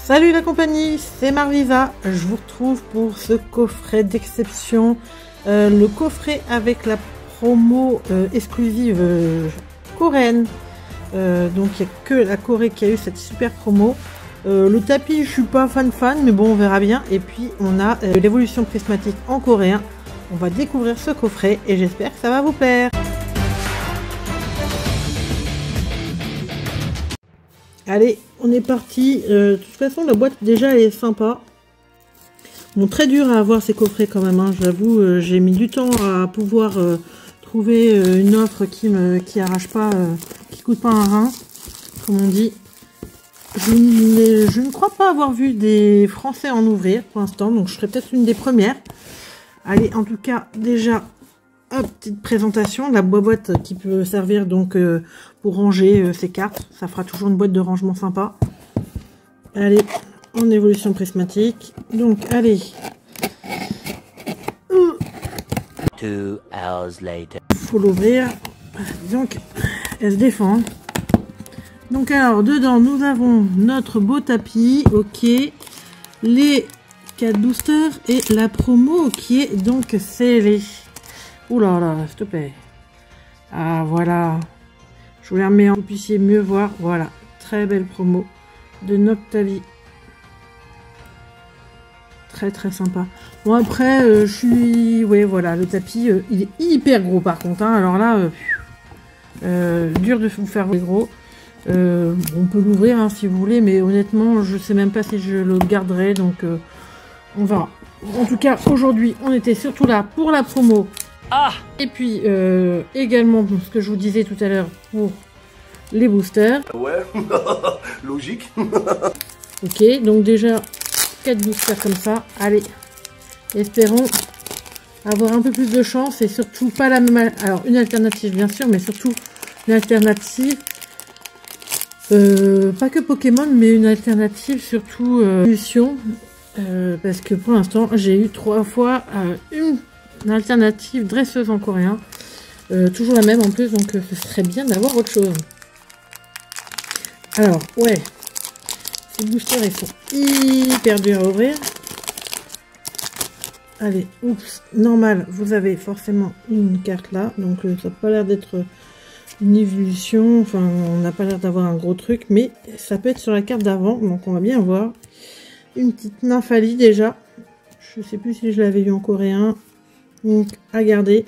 Salut la compagnie, c'est Marvisa. Je vous retrouve pour ce coffret d'exception. Le coffret avec la promo exclusive coréenne. Donc il n'y a que la Corée qui a eu cette super promo. Le tapis, je suis pas fan, mais bon, on verra bien. Et puis on a l'évolution prismatique en coréen. On va découvrir ce coffret et j'espère que ça va vous plaire. Allez, on est parti. De toute façon, la boîte déjà elle est sympa. Bon, très dur à avoir ces coffrets quand même. Hein, j'avoue, j'ai mis du temps à pouvoir trouver une offre qui arrache pas, qui coûte pas un rein, comme on dit. Je ne crois pas avoir vu des Français en ouvrir pour l'instant, donc je serai peut-être une des premières. Allez, en tout cas, déjà, hop, petite présentation. La boîte qui peut servir donc pour ranger ses cartes. Ça fera toujours une boîte de rangement sympa. Allez, en évolution prismatique. Donc, allez. 2 hours later. Faut l'ouvrir. Donc, elle se défend. Donc, alors, dedans, nous avons notre beau tapis. Ok. Les 4 boosters et la promo qui est donc scellée. Ouh là là, s'il te plaît. Ah, voilà. Je vous les remets en que vous puissiez mieux voir. Voilà. Très belle promo de Noctali. Très sympa. Bon, après, je suis... Ouais, voilà. Le tapis, il est hyper gros par contre. Hein. Alors là, dur de vous faire gros. On peut l'ouvrir hein, si vous voulez. Mais honnêtement, je sais même pas si je le garderai. Donc, on verra. En tout cas, aujourd'hui, on était surtout là pour la promo. Ah! Et puis également ce que je vous disais tout à l'heure pour les boosters. Ouais, logique. Ok, donc déjà 4 boosters comme ça. Allez, espérons avoir un peu plus de chance et surtout pas la même... Alors une alternative bien sûr, mais surtout une alternative... pas que Pokémon, mais une alternative surtout évolution. Parce que pour l'instant j'ai eu 3 fois une alternative dresseuse en coréen. Toujours la même en plus, donc ce serait bien d'avoir autre chose. Alors, ouais. Ces boosters, ils sont hyper durs à ouvrir. Allez, oups, normal, vous avez forcément une carte là. Donc ça n'a pas l'air d'être une évolution. Enfin, on n'a pas l'air d'avoir un gros truc. Mais ça peut être sur la carte d'avant. Donc on va bien voir. Une petite Nymphalie déjà. Je sais plus si je l'avais eu en coréen. Donc, à garder.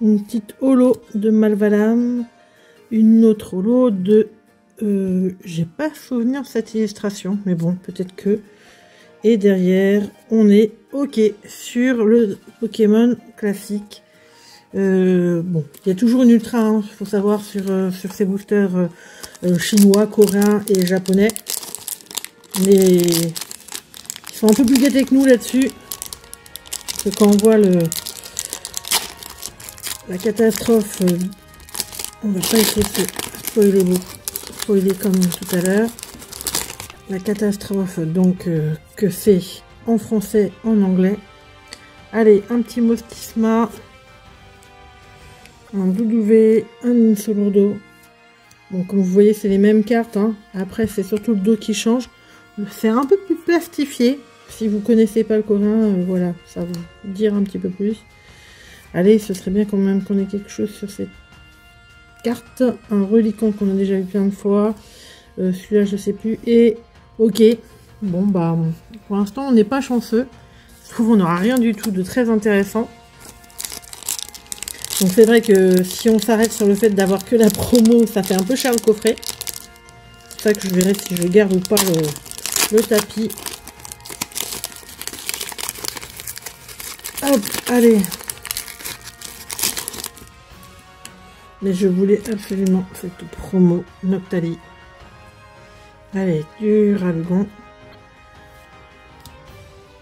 Une petite holo de Malvalam. Une autre holo de... j'ai pas souvenir de cette illustration. Mais bon, peut-être que... Et derrière, on est OK sur le Pokémon classique. Bon, il y a toujours une ultra, hein, faut savoir, sur ces boosters chinois, coréens et japonais. Mais... ils sont un peu plus gâtés que nous là-dessus. Quand on voit la catastrophe, on va pas essayer de spoiler comme tout à l'heure. La catastrophe donc que c'est en français, en anglais. Allez, un petit Mostisma, un Doudouvé, un Insolurdo. Bon, comme vous voyez, c'est les mêmes cartes. Hein. Après, c'est surtout le dos qui change. C'est un peu plus plastifié. Si vous connaissez pas le coréen, voilà, ça va vous dire un petit peu plus. Allez, ce serait bien quand même qu'on ait quelque chose sur cette carte. Un reliquant qu'on a déjà vu plein de fois. Celui-là, je sais plus. Et ok. Bon, bah, pour l'instant, on n'est pas chanceux. Je trouve qu'on n'aura rien du tout de très intéressant. Donc c'est vrai que si on s'arrête sur le fait d'avoir que la promo, ça fait un peu cher le coffret. C'est ça que je verrai si je garde ou pas le tapis. Hop, allez. Mais je voulais absolument cette promo Noctali. Allez, du Ralgon.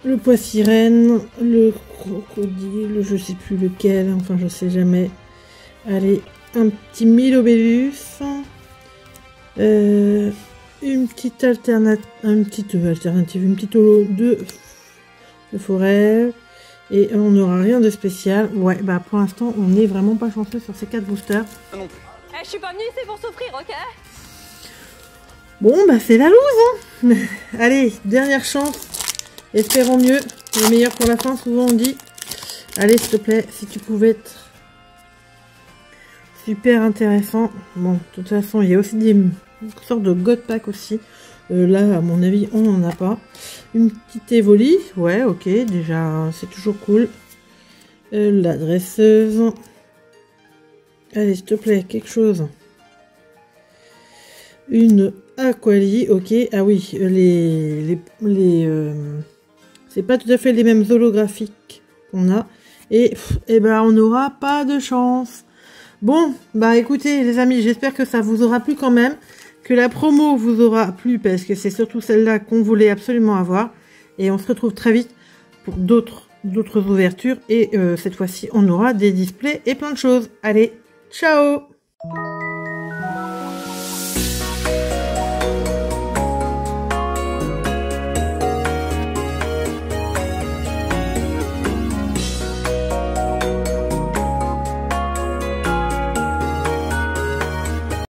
Le pois-sirène, le crocodile, je sais plus lequel, enfin je sais jamais. Allez, un petit Milobellus. Une petite alternative, une petite holo de forêt. Et on n'aura rien de spécial. Ouais, bah pour l'instant, on n'est vraiment pas chanceux sur ces 4 boosters. Non plus. Je suis pas venue ici pour souffrir, ok? Bon, bah c'est la loose, hein. Allez, dernière chance. Espérons mieux. Le meilleur pour la fin, souvent on dit. Allez, s'il te plaît, si tu pouvais être super intéressant. Bon, de toute façon, il y a aussi des sortes de God Pack aussi. Là, à mon avis, on n'en a pas. Une petite Evoli. Ouais, ok, déjà, c'est toujours cool. La dresseuse. Allez, s'il te plaît, quelque chose. Une Aquali, ok. Ah oui, c'est pas tout à fait les mêmes holographiques qu'on a. Et ben, on n'aura pas de chance. Bon, bah écoutez, les amis, j'espère que ça vous aura plu quand même. Que la promo vous aura plu, parce que c'est surtout celle-là qu'on voulait absolument avoir. Et on se retrouve très vite pour d'autres ouvertures. Et cette fois-ci, on aura des displays et plein de choses. Allez, ciao!